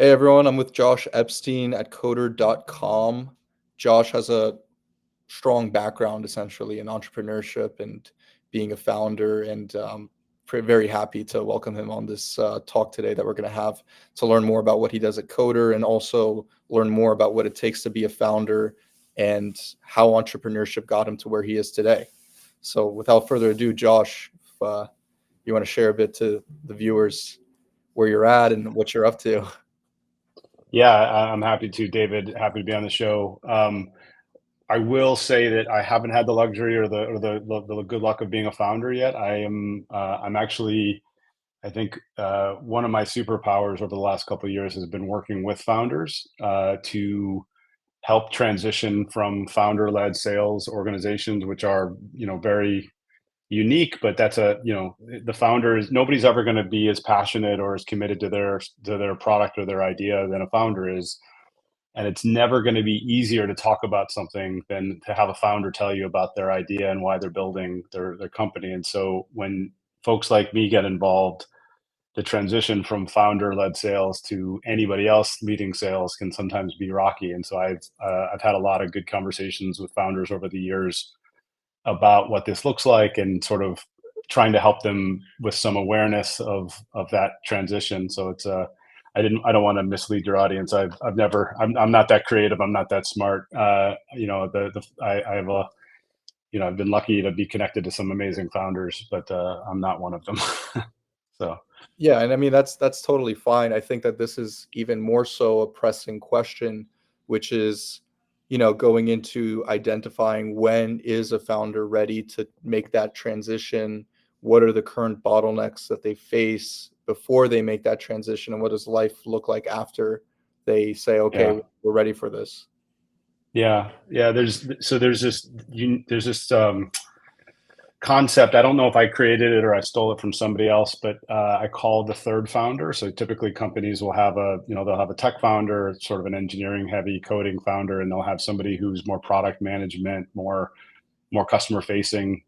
Hey everyone, I'm with Josh Epstein at coder.com. Josh has a strong background essentially in entrepreneurship and being a founder, and very happy to welcome him on this talk today that we're going to have to learn more about what he does at Coder and also learn more about what it takes to be a founder and how entrepreneurship got him to where he is today. So without further ado, Josh, if you want to share a bit to the viewers where you're at and what you're up to. Yeah, I'm happy to, David. Happy to be on the show. I will say that I haven't had the luxury or the good luck of being a founder yet. I'm actually, I think one of my superpowers over the last couple of years has been working with founders to help transition from founder-led sales organizations, which are, very unique, but the founders, nobody's ever going to be as passionate or as committed to their product or their idea than a founder is. And it's never going to be easier to talk about something than to have a founder tell you about their idea and why they're building their company. And so when folks like me get involved, the transition from founder-led sales to anybody else leading sales can sometimes be rocky. And so I've had a lot of good conversations with founders over the years about what this looks like and sort of trying to help them with some awareness of that transition. So it's I don't want to mislead your audience. I'm not that creative. I'm not that smart. I have a, I've been lucky to be connected to some amazing founders, but I'm not one of them. So Yeah, and I mean that's totally fine. I think that this is even more so a pressing question, which is, going into identifying when is a founder ready to make that transition, what are the current bottlenecks that they face before they make that transition, and what does life look like after they say, okay, yeah, we're ready for this. yeah. There's this concept. I don't know if I created it or I stole it from somebody else, but I call the third founder. So typically companies will have they'll have a tech founder, sort of an engineering heavy coding founder, and they'll have somebody who's more product management, more customer facing.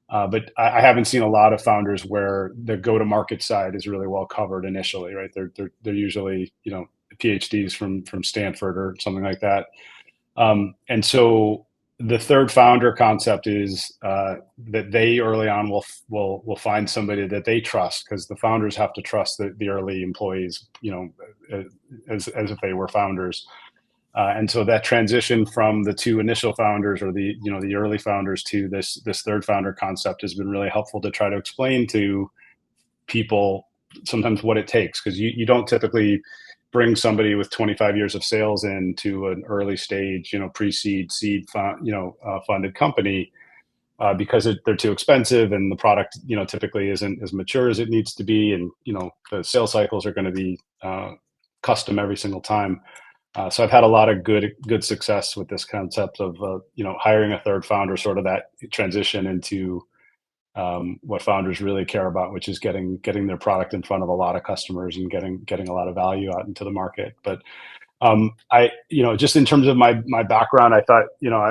But I haven't seen a lot of founders where the go to market side is really well covered initially, right? They're usually, PhDs from Stanford or something like that. And so the third founder concept is that they early on will find somebody that they trust, because the founders have to trust the early employees, as if they were founders. And so that transition from the two initial founders or the early founders to this third founder concept has been really helpful to try to explain to people sometimes what it takes, because you don't typically bring somebody with 25 years of sales into an early stage, pre-seed, funded company, because they're too expensive and the product, typically isn't as mature as it needs to be, and the sales cycles are going to be custom every single time. So I've had a lot of good success with this concept of hiring a third founder, sort of that transition into what founders really care about, which is getting their product in front of a lot of customers and getting a lot of value out into the market. But just in terms of my background, I thought,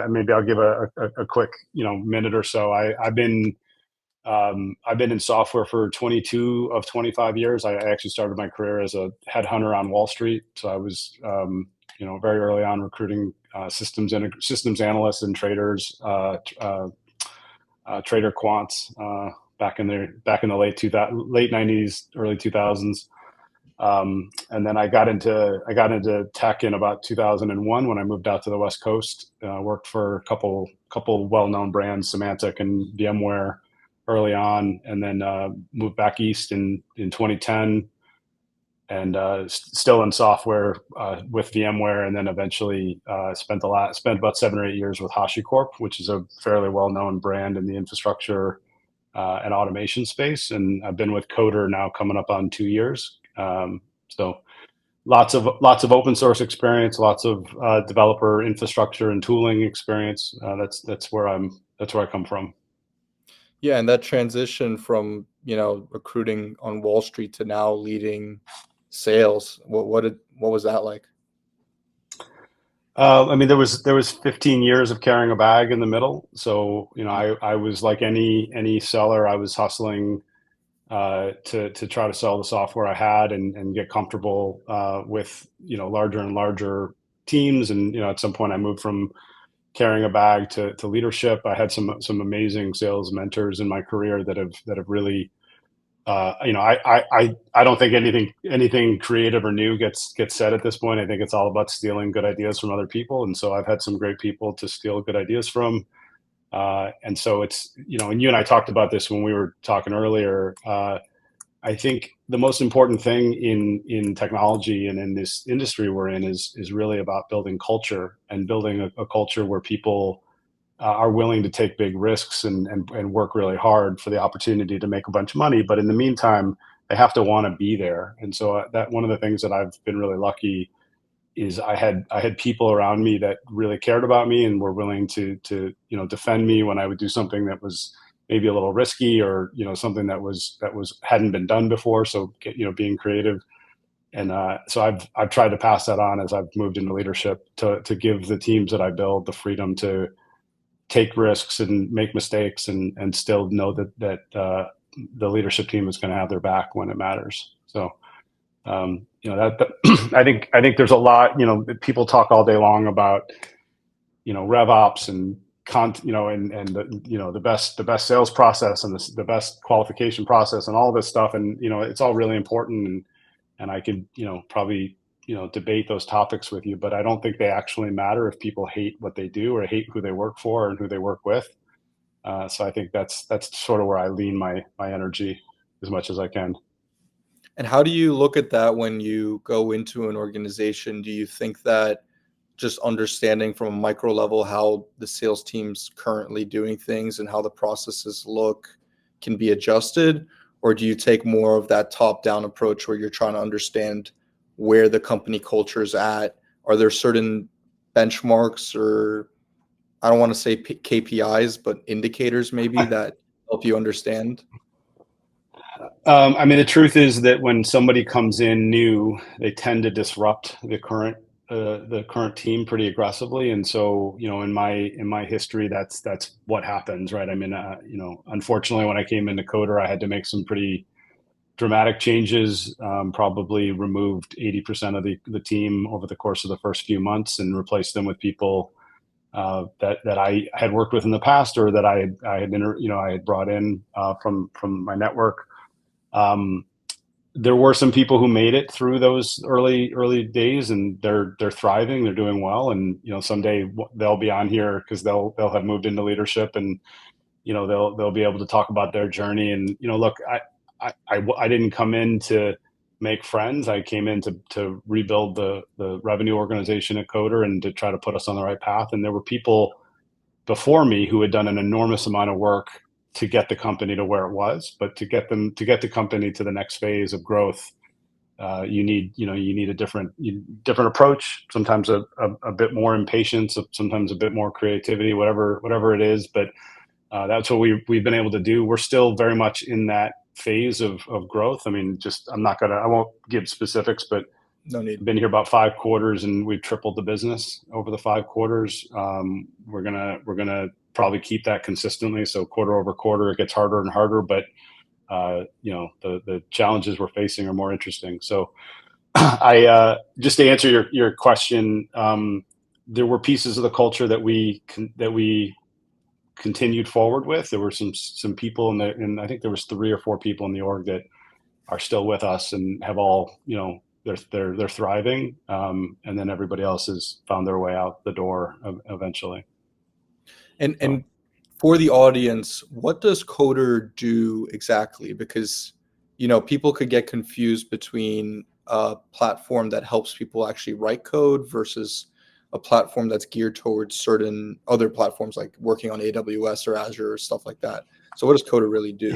maybe I'll give a quick, minute or so. I've been in software for 22 of 25 years. I actually started my career as a headhunter on Wall Street. So I was, very early on recruiting systems analysts and traders, trader quants, back in the late 90s, early 2000s. And then I got into tech in about 2001 when I moved out to the West Coast. Worked for a couple well-known brands, Symantec and VMware, early on, and then moved back east in 2010, and still in software with VMware, and then eventually spent about 7 or 8 years with HashiCorp, which is a fairly well-known brand in the infrastructure and automation space. And I've been with Coder now coming up on 2 years. So lots of open source experience, lots of developer infrastructure and tooling experience. That's where I come from. Yeah, and that transition from, recruiting on Wall Street to now leading sales, what was that like? I mean, there was 15 years of carrying a bag in the middle. So I was like any seller. I was hustling to try to sell the software I had and get comfortable with larger and larger teams. And at some point I moved from carrying a bag to leadership. I had some amazing sales mentors in my career that have really I don't think anything creative or new gets said at this point. I think it's all about stealing good ideas from other people, and so I've had some great people to steal good ideas from. And so it's and you and I talked about this when we were talking earlier. I think the most important thing in technology and in this industry we're in is really about building culture and building a culture where people are willing to take big risks and work really hard for the opportunity to make a bunch of money. But in the meantime, they have to want to be there. And so that one of the things that I've been really lucky is I had people around me that really cared about me and were willing to defend me when I would do something that was maybe a little risky or something that was hadn't been done before. So being creative. And so I've tried to pass that on as I've moved into leadership to give the teams that I build the freedom to take risks and make mistakes and still know that the leadership team is going to have their back when it matters. So that I think there's a lot. People talk all day long about rev ops and and the best sales process and the best qualification process and all this stuff, and it's all really important, and I could probably debate those topics with you, but I don't think they actually matter if people hate what they do or hate who they work for and who they work with. So I think that's sort of where I lean my energy as much as I can. And how do you look at that when you go into an organization? Do you think that just understanding from a micro level how the sales team's currently doing things and how the processes look can be adjusted? Or do you take more of that top-down approach where you're trying to understand where the company culture is at? Are there certain benchmarks, or I don't want to say KPIs, but indicators maybe that help you understand? I mean, the truth is that when somebody comes in new, they tend to disrupt the current team pretty aggressively, and so in my history, that's what happens, right? I mean, unfortunately, when I came into Coder, I had to make some pretty dramatic changes. Probably removed 80% of the team over the course of the first few months and replaced them with people that I had worked with in the past or that I had brought in from my network. There were some people who made it through those early days, and they're thriving, they're doing well, and someday they'll be on here because they'll have moved into leadership, and they'll be able to talk about their journey. And look, I didn't come in to make friends. I came in to rebuild the revenue organization at Coder and to try to put us on the right path. And there were people before me who had done an enormous amount of work to get the company to where it was, but to get the company to the next phase of growth, you need a different approach. Sometimes a bit more impatience, sometimes a bit more creativity, whatever it is. But that's what we've been able to do. We're still very much in that phase of growth. I mean, I won't give specifics, but No need. I've been here about 5 quarters and we've tripled the business over the 5 quarters. We're gonna probably keep that consistently. So quarter over quarter, it gets harder and harder, but the challenges we're facing are more interesting. So I just to answer your question, there were pieces of the culture that we continued forward with. There were some people and I think there was 3 or 4 people in the org that are still with us and have all they're thriving, and then everybody else has found their way out the door eventually. And for the audience, what does Coder do exactly? Because people could get confused between a platform that helps people actually write code versus a platform that's geared towards certain other platforms like working on AWS or Azure or stuff like that. So what does Coder really do?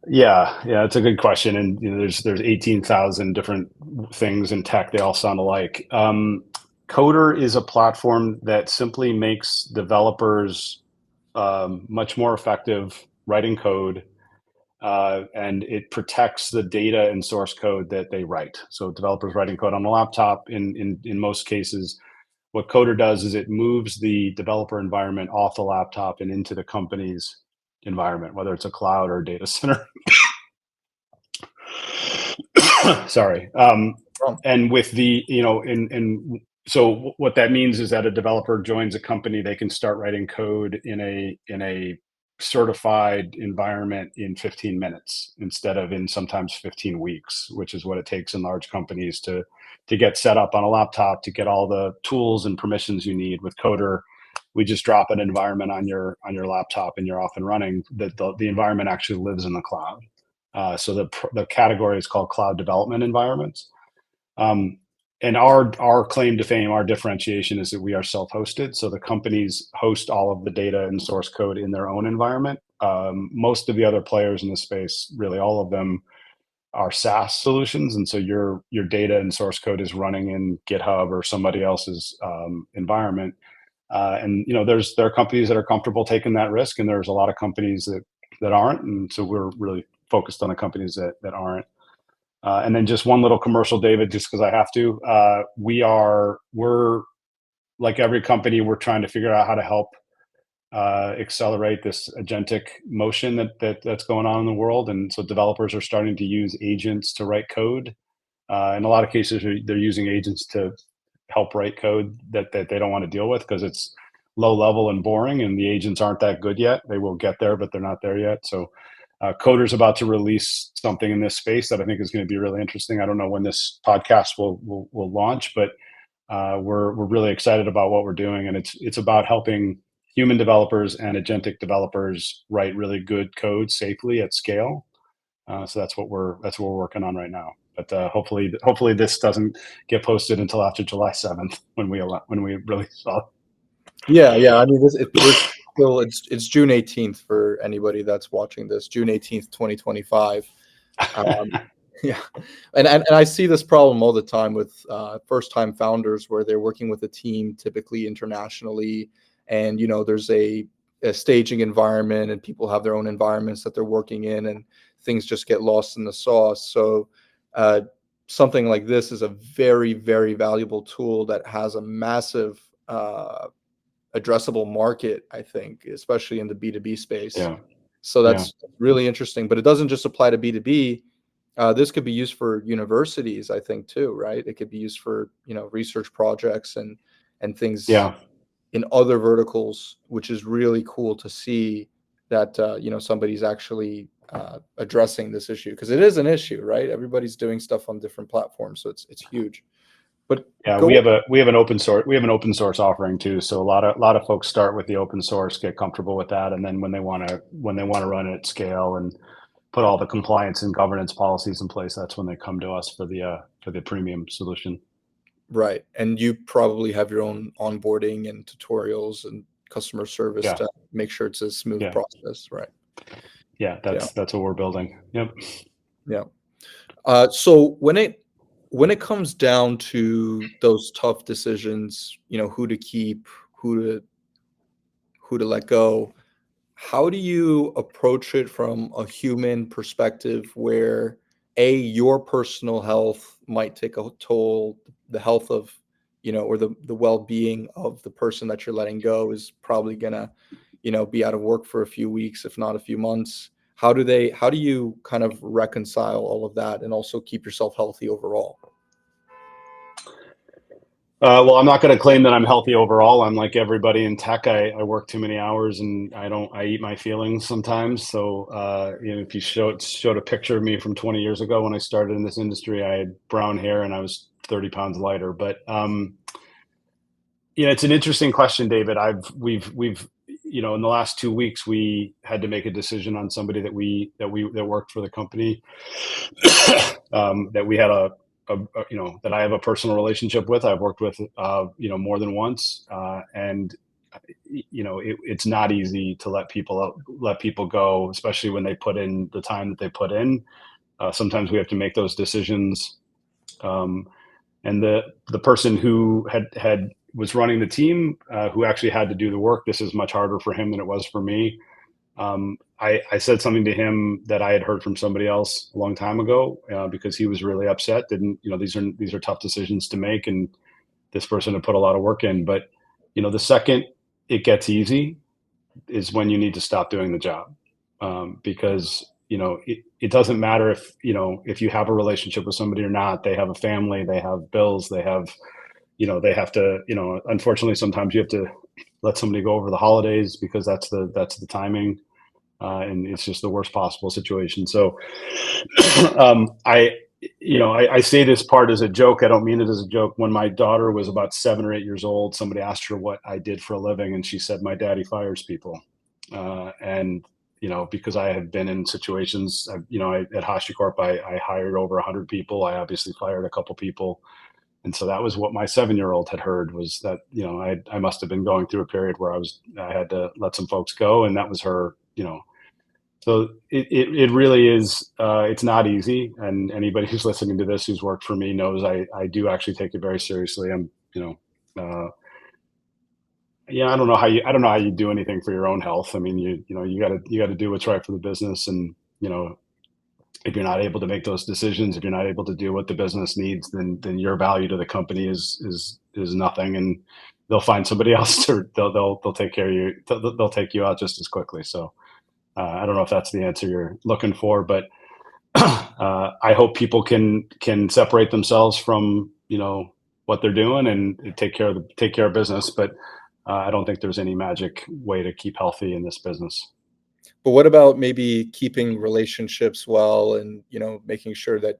Yeah, it's a good question, and there's 18,000 different things in tech. They all sound alike. Coder is a platform that simply makes developers much more effective writing code, and it protects the data and source code that they write. So developers writing code on a laptop, in most cases, what Coder does is it moves the developer environment off the laptop and into the company's environment, whether it's a cloud or a data center. Sorry. Wrong. And with the, so what that means is that a developer joins a company, they can start writing code in a certified environment in 15 minutes instead of in sometimes 15 weeks, which is what it takes in large companies to get set up on a laptop, to get all the tools and permissions you need. With Coder, we just drop an environment on your laptop and you're off and running. The environment actually lives in the cloud. So the category is called cloud development environments. And our claim to fame, our differentiation is that we are self-hosted. So the companies host all of the data and source code in their own environment. Most of the other players in the space, really all of them, are SaaS solutions, and so your data and source code is running in GitHub or somebody else's environment. And there are companies that are comfortable taking that risk, and there's a lot of companies that aren't. And so we're really focused on the companies that aren't. And then just one little commercial, David, just because I have to. We're like every company, we're trying to figure out how to help accelerate this agentic motion that's going on in the world. And so developers are starting to use agents to write code. In a lot of cases, they're using agents to help write code that they don't want to deal with because it's low level and boring, and the agents aren't that good yet. They will get there, but they're not there yet. So Coder's about to release something in this space that I think is going to be really interesting. I don't know when this podcast will launch, but we're really excited about what we're doing, and it's about helping human developers and agentic developers write really good code safely at scale. So that's what we're working on right now. But hopefully this doesn't get posted until after July 7th when we release all. Yeah. I mean, we're still it's June 18th for anybody that's watching this. June 18th, 2025. Yeah, and I see this problem all the time with first-time founders where they're working with a team, typically internationally, and there's a staging environment, and people have their own environments that they're working in, and things just get lost in the sauce. So something like this is a very, very valuable tool that has a massive addressable market, I think, especially in the B2B space. Yeah. So that's really interesting. But it doesn't just apply to B2B. This could be used for universities, I think, too, right? It could be used for research projects and things in other verticals, which is really cool to see that somebody's actually addressing this issue, because it is an issue, right? Everybody's doing stuff on different platforms, so it's huge. But we have an open source offering too. So a lot of folks start with the open source, get comfortable with that, and then when they want to run it at scale and put all the compliance and governance policies in place, that's when they come to us for the premium solution. Right. And you probably have your own onboarding and tutorials and customer service to make sure it's a smooth process, right? Yeah, that's what we're building. Yep. Yeah. So when it comes down to those tough decisions, who to keep, who to let go, how do you approach it from a human perspective where your personal health might take a toll, the health of, or the well-being of the person that you're letting go is probably gonna, be out of work for a few weeks, if not a few months. How do you kind of reconcile all of that and also keep yourself healthy overall? Well, I'm not going to claim that I'm healthy overall. I'm like everybody in tech. I work too many hours, and I eat my feelings sometimes. So, if you showed a picture of me from 20 years ago when I started in this industry, I had brown hair and I was 30 pounds lighter. But it's an interesting question, David. We've in the last 2 weeks, we had to make a decision on somebody that worked for the company that we had that I have a personal relationship with. I've worked with, more than once. And, it's not easy to let people go, especially when they put in the time that they put in. Sometimes we have to make those decisions. And the person who was running the team, who actually had to do the work, this is much harder for him than it was for me. I said something to him that I had heard from somebody else a long time ago, because he was really upset. These are tough decisions to make, and this person had put a lot of work in. But the second it gets easy is when you need to stop doing the job, because it doesn't matter if you have a relationship with somebody or not. They have a family, they have bills, they have, they have to, unfortunately, sometimes you have to let somebody go over the holidays because that's the timing. And it's just the worst possible situation. So I say this part as a joke. I don't mean it as a joke. When my daughter was about 7 or 8 years old, somebody asked her what I did for a living, and she said, "My daddy fires people." And because I have been in situations, at HashiCorp, I hired over 100 people. I obviously fired a couple people. And so that was what my 7-year-old had heard, was that, I must have been going through a period where I had to let some folks go. And that was her, so it really is, it's not easy. And anybody who's listening to this, who's worked for me, knows I do actually take it very seriously. I don't know how you do anything for your own health. I mean, you gotta do what's right for the business. And, if you're not able to make those decisions, if you're not able to do what the business needs, then your value to the company is nothing, and they'll find somebody else to they'll take care of you. They'll take you out just as quickly. So I don't know if that's the answer you're looking for, but I hope people can separate themselves from what they're doing and take care of business. But I don't think there's any magic way to keep healthy in this business. But what about maybe keeping relationships well, and making sure that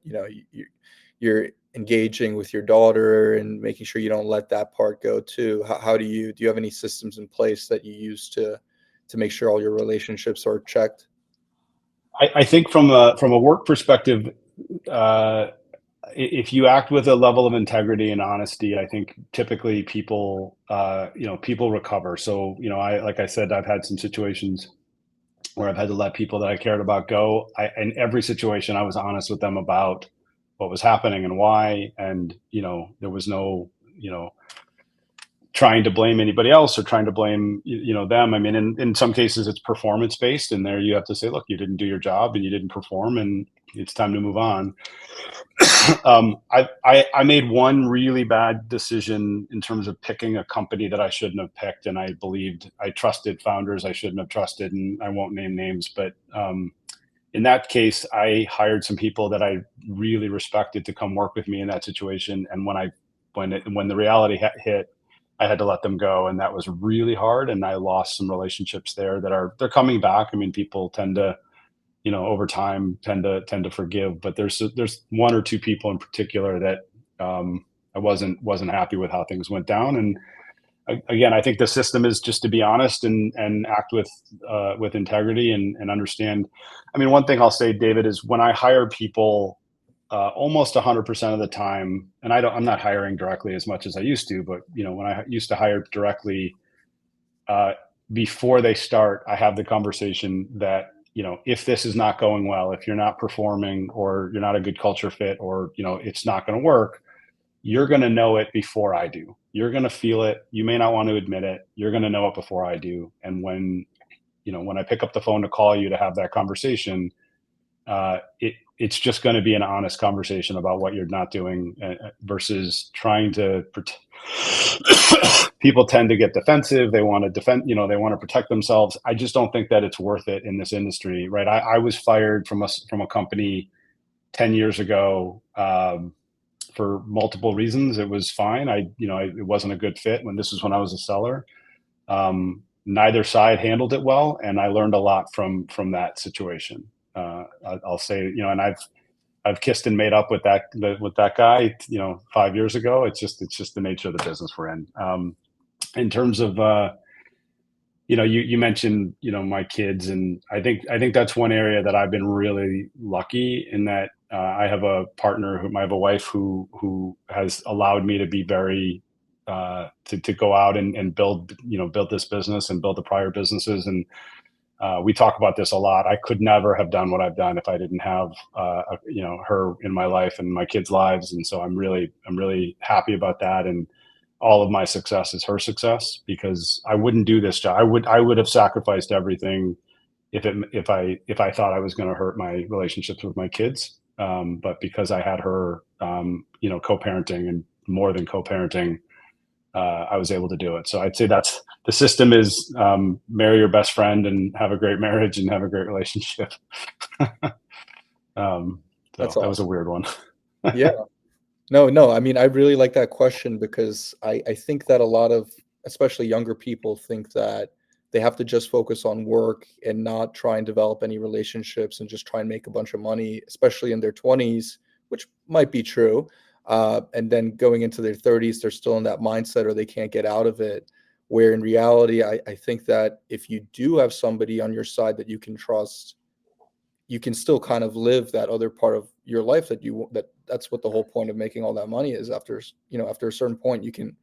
you're engaging with your daughter and making sure you don't let that part go too? How do you have any systems in place that you use to make sure all your relationships are checked? I think from a work perspective, if you act with a level of integrity and honesty, I think typically people recover. So like I said, I've had some situations where I've had to let people that I cared about go. In every situation, I was honest with them about what was happening and why, and there was no trying to blame anybody else or trying to blame them. I mean, in some cases it's performance based, and there you have to say, look, you didn't do your job and you didn't perform, and it's time to move on. I made one really bad decision in terms of picking a company that I shouldn't have picked, and I trusted founders I shouldn't have trusted, and I won't name names, but in that case, I hired some people that I really respected to come work with me in that situation, and when the reality hit, I had to let them go, and that was really hard, and I lost some relationships there they're coming back. I mean, people tend to, over time tend to forgive, but there's one or two people in particular that I wasn't happy with how things went down. And again, I think the system is just to be honest and act with integrity and understand. I mean, one thing I'll say, David, is when I hire people, almost 100% of the time, and I'm not hiring directly as much as I used to, but when I used to hire directly, before they start, I have the conversation that if this is not going well, if you're not performing, or you're not a good culture fit, or it's not going to work, you're going to know it before I do. You're going to feel it. You may not want to admit it. You're going to know it before I do. And when I pick up the phone to call you to have that conversation, it's just going to be an honest conversation about what you're not doing, versus trying to people tend to get defensive. They want to defend, they want to protect themselves. I just don't think that it's worth it in this industry, right? I was fired from a company 10 years ago, for multiple reasons. It was fine. It wasn't a good fit when I was a seller. Neither side handled it well, and I learned a lot from that situation. I'll say, and I've kissed and made up with that guy, 5 years ago. It's just the nature of the business we're in. In terms of, you mentioned, my kids, and I think that's one area that I've been really lucky in, that I have a partner I have a wife who has allowed me to be very, to go out and build this business and build the prior businesses. And we talk about this a lot. I could never have done what I've done if I didn't have, her in my life and my kids' lives. And so I'm really happy about that. And all of my success is her success, because I wouldn't do this job. I would have sacrificed everything if I thought I was going to hurt my relationships with my kids. But because I had her, co-parenting, and more than co-parenting, I was able to do it. So I'd say that's the system is marry your best friend and have a great marriage and have a great relationship. So That's that was a awesome. weird one. Yeah. No. I mean, I really like that question because I think that a lot of, especially younger people, think that they have to just focus on work and not try and develop any relationships and just try and make a bunch of money, especially in their 20s, which might be true. And then going into their 30s, they're still in that mindset or they can't get out of it. Where in reality, I think that if you do have somebody on your side that you can trust, you can still kind of live that other part of your life that's what the whole point of making all that money is. After a certain point, you can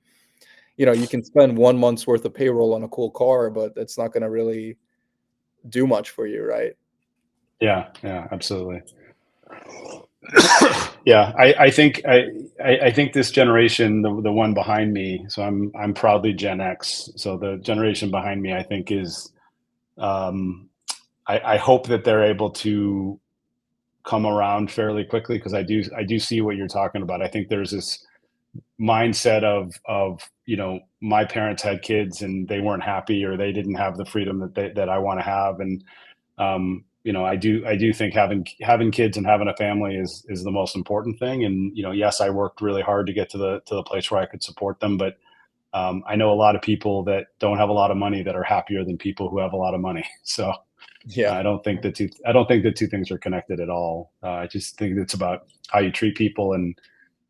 spend 1 month's worth of payroll on a cool car, but that's not going to really do much for you, right? Yeah, absolutely. Yeah, I think this generation, the one behind me, so I'm proudly Gen X. So the generation behind me, I think is, um, I hope that they're able to come around fairly quickly because I do see what you're talking about. I think there's this mindset of my parents had kids and they weren't happy or they didn't have the freedom that I want to have, and I do think having kids and having a family is the most important thing. And yes, I worked really hard to get to the place where I could support them, but I know a lot of people that don't have a lot of money that are happier than people who have a lot of money. So Yeah. I don't think the two things are connected at all. I just think it's about how you treat people and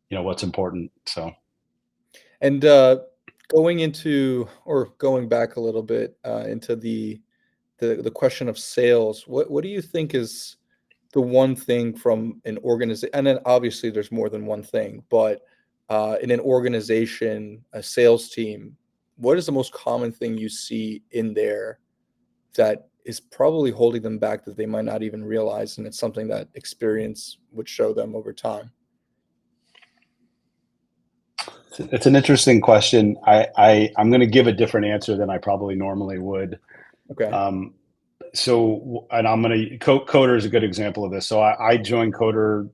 what's important. So And going back a little bit into the question of sales, what do you think is the one thing from an organization? And then obviously there's more than one thing, but in an organization, a sales team, what is the most common thing you see in there that is probably holding them back that they might not even realize, and it's something that experience would show them over time? it's an interesting question. I'm going to give a different answer than I probably normally would. Okay. Um, and I'm going to Coder is a good example of this. So I joined Coder,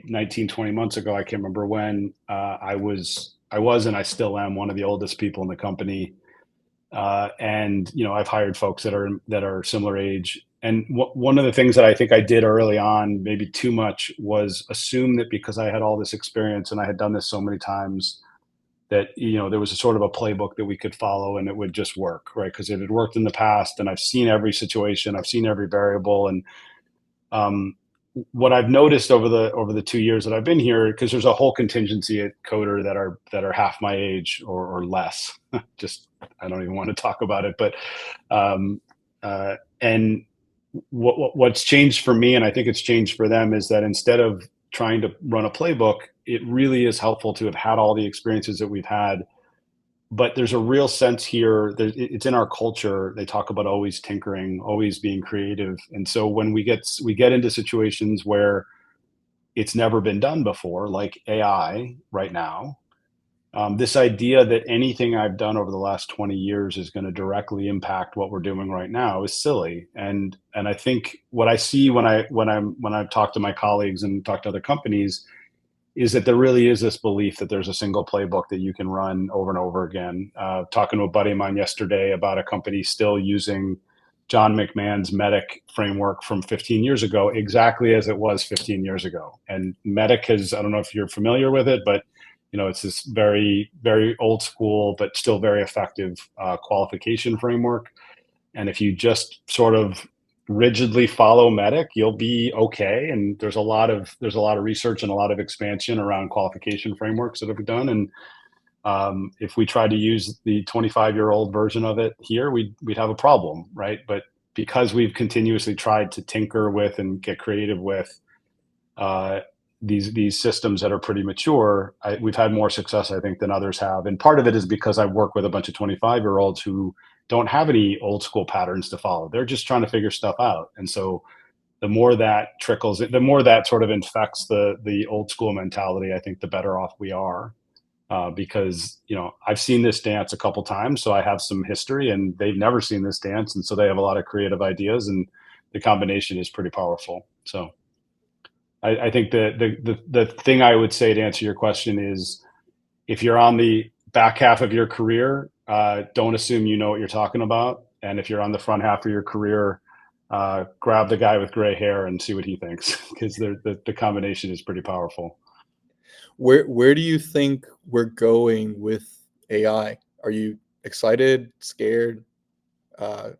19, 20 months ago. I can't remember when. And I still am one of the oldest people in the company. And I've hired folks that are similar age. And one of the things that I think I did early on, maybe too much, was assume that because I had all this experience and I had done this so many times, that there was a sort of a playbook that we could follow and it would just work, right? Because it had worked in the past, and I've seen every situation, I've seen every variable. And um, what I've noticed over the 2 years that I've been here, because there's a whole contingency at Coder that are half my age or less. Just I don't even want to talk about it, but and what's changed for me, and I think it's changed for them, is that instead of trying to run a playbook, it really is helpful to have had all the experiences that we've had. But there's a real sense here that it's in our culture. They talk about always tinkering, always being creative. And so when we get into situations where it's never been done before, like AI right now, this idea that anything I've done over the last 20 years is going to directly impact what we're doing right now is silly. And I think what I see when I talk to my colleagues and talk to other companies is that there really is this belief that there's a single playbook that you can run over and over again. Talking to a buddy of mine yesterday about a company still using John McMahon's Medic framework from 15 years ago, exactly as it was 15 years ago. And Medic I don't know if you're familiar with it, but it's this very, very old school, but still very effective qualification framework. And if you just sort of rigidly follow Medic, you'll be okay. And there's a lot of research and a lot of expansion around qualification frameworks that have been done. And if we try to use the 25-year-old version of it here, we'd have a problem, right? But because we've continuously tried to tinker with and get creative with uh, these systems that are pretty mature, we've had more success, I think, than others have. And part of it is because I work with a bunch of 25-year-olds who don't have any old school patterns to follow. They're just trying to figure stuff out. And so the more that trickles, the more that sort of infects the old school mentality, I think the better off we are. Because I've seen this dance a couple times, so I have some history, and they've never seen this dance, and so they have a lot of creative ideas, and the combination is pretty powerful. So I think the thing I would say to answer your question is, if you're on the back half of your career, don't assume you know what you're talking about. And if you're on the front half of your career, grab the guy with gray hair and see what he thinks, because the combination is pretty powerful. Where do you think we're going with AI? Are you excited, scared, uh,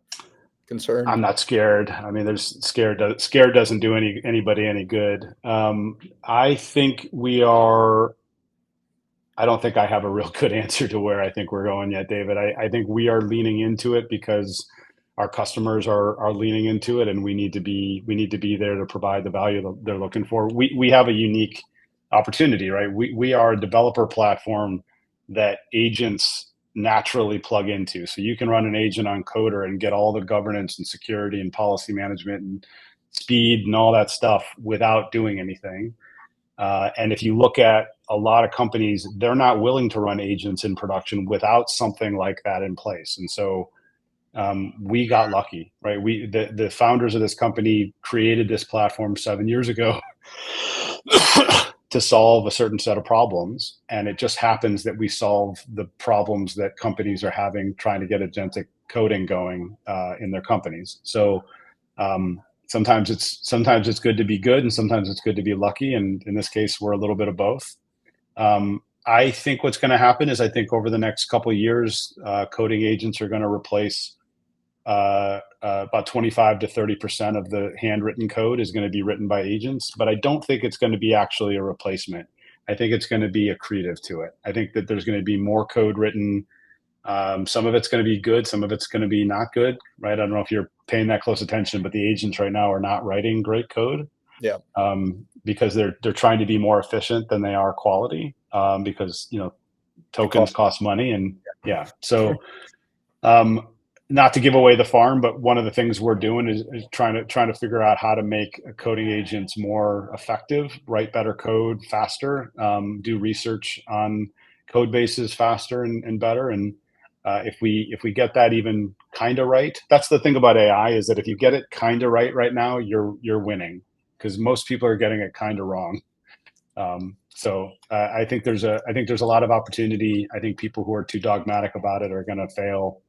concerned? I'm not scared. I mean, there's scared doesn't do anybody any good. I think we are. I don't think I have a real good answer to where I think we're going yet, David. I think we are leaning into it because our customers are leaning into it, and we need to be there to provide the value that they're looking for. We have a unique opportunity, right? We are a developer platform that agents naturally plug into. So you can run an agent on Coder and get all the governance and security and policy management and speed and all that stuff without doing anything. And if you look at a lot of companies, they're not willing to run agents in production without something like that in place. And so we got lucky, right? The founders of this company created this platform 7 years ago to solve a certain set of problems. And it just happens that we solve the problems that companies are having trying to get agentic coding going in their companies. So sometimes it's good to be good, and sometimes it's good to be lucky. And in this case, we're a little bit of both. I think what's going to happen is I think over the next couple of years, coding agents are going to replace about 25 to 30% of the handwritten code is going to be written by agents. But I don't think it's going to be actually a replacement. I think it's going to be accretive to it. I think that there's going to be more code written. Some of it's going to be good. Some of it's going to be not good, right? I don't know if you're paying that close attention, but the agents right now are not writing great code. Yeah. Because they're trying to be more efficient than they are quality. Because tokens cost money, and yeah. So not to give away the farm, but one of the things we're doing is trying to figure out how to make coding agents more effective, write better code faster, do research on code bases faster and better. And if we get that even kind of right, that's the thing about AI, is that if you get it kind of right now, you're winning, because most people are getting it kind of wrong. So I think there's a lot of opportunity. I think people who are too dogmatic about it are going to fail.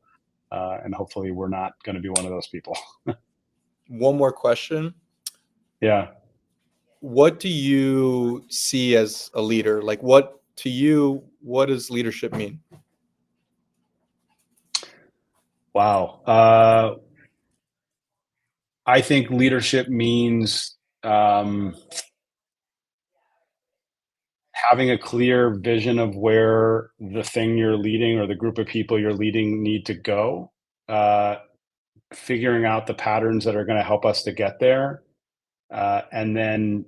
And hopefully we're not going to be one of those people. One more question. Yeah. What do you see as a leader? Like, what does leadership mean? Wow. I think leadership means having a clear vision of where the thing you're leading or the group of people you're leading need to go, figuring out the patterns that are going to help us to get there, and then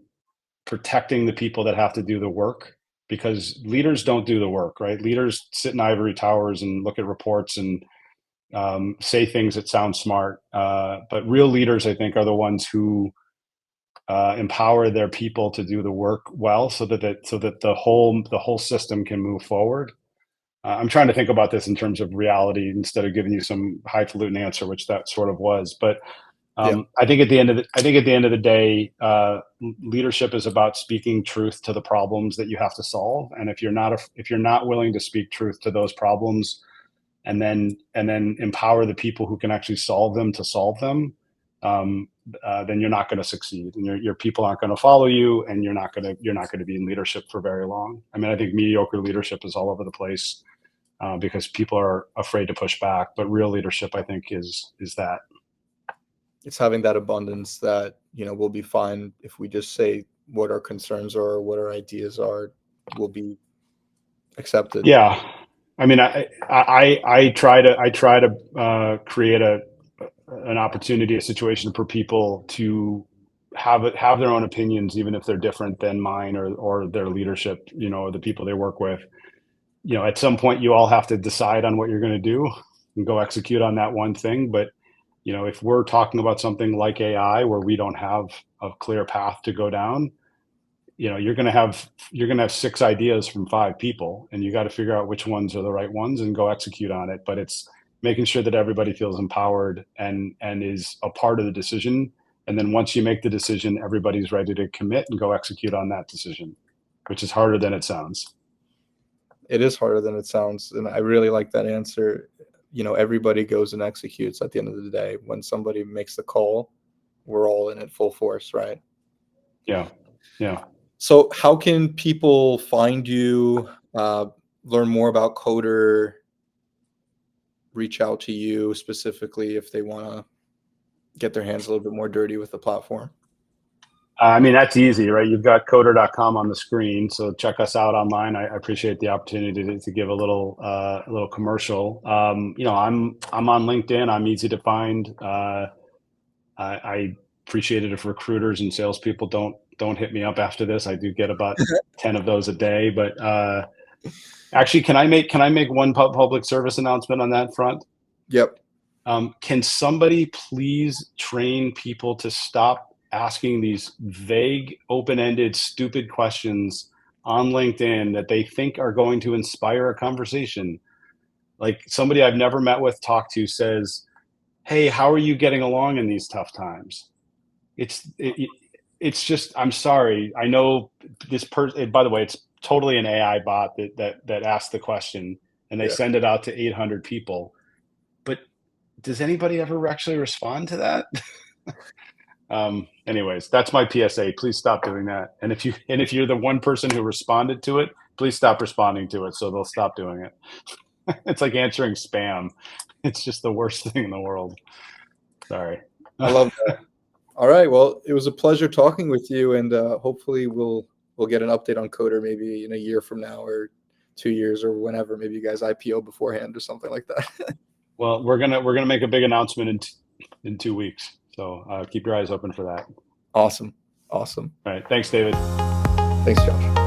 protecting the people that have to do the work, because leaders don't do the work, right? Leaders sit in ivory towers and look at reports and say things that sound smart. But real leaders, I think, are the ones who empower their people to do the work well, so that the whole system can move forward. I'm trying to think about this in terms of reality instead of giving you some highfalutin answer, which that sort of was. But I think at the end of the day, leadership is about speaking truth to the problems that you have to solve. And if you're not willing to speak truth to those problems, and then empower the people who can actually solve them to solve them, then you're not going to succeed, and your people aren't going to follow you, and you're not going to be in leadership for very long. I mean, I think mediocre leadership is all over the place because people are afraid to push back. But real leadership, I think, is that. It's having that abundance that, we'll be fine if we just say what our concerns are, what our ideas are, will be accepted. Yeah. I mean, I try to create an opportunity, a situation for people to have their own opinions, even if they're different than mine or their leadership, or the people they work with. At some point you all have to decide on what you're going to do and go execute on that one thing. But if we're talking about something like AI, where we don't have a clear path to go down, you're going to have 6 ideas from 5 people, and you got to figure out which ones are the right ones and go execute on it. But it's making sure that everybody feels empowered and is a part of the decision. And then once you make the decision, everybody's ready to commit and go execute on that decision, which is harder than it sounds. It is harder than it sounds, and I really like that answer. Everybody goes and executes at the end of the day. When somebody makes the call, we're all in it full force, right? Yeah. So how can people find you, learn more about Coder, reach out to you specifically if they want to get their hands a little bit more dirty with the platform? I mean, that's easy, right? You've got coder.com on the screen, so check us out online. I appreciate the opportunity to give a little commercial. I'm on LinkedIn. I'm easy to find. I appreciate it if recruiters and salespeople don't hit me up after this. I do get about 10 of those a day, but actually, can I make one public service announcement on that front? Yep. Can somebody please train people to stop asking these vague, open-ended, stupid questions on LinkedIn that they think are going to inspire a conversation? Like somebody I've never met with, talked to, says, "Hey, how are you getting along in these tough times?" It's just, I'm sorry. I know this person, by the way, it's totally an AI bot that asked the question, and they Yeah. send it out to 800 people. But does anybody ever actually respond to that? Anyways, that's my PSA. Please stop doing that. And if you're the one person who responded to it, please stop responding to it so they'll stop doing it. It's like answering spam. It's just the worst thing in the world. Sorry. I love that. All right. Well, it was a pleasure talking with you, and hopefully we'll get an update on Coder maybe in a year from now or 2 years or whenever. Maybe you guys IPO beforehand or something like that. Well, we're gonna make a big announcement in 2 weeks. So keep your eyes open for that. Awesome. All right. Thanks, David. Thanks, Josh.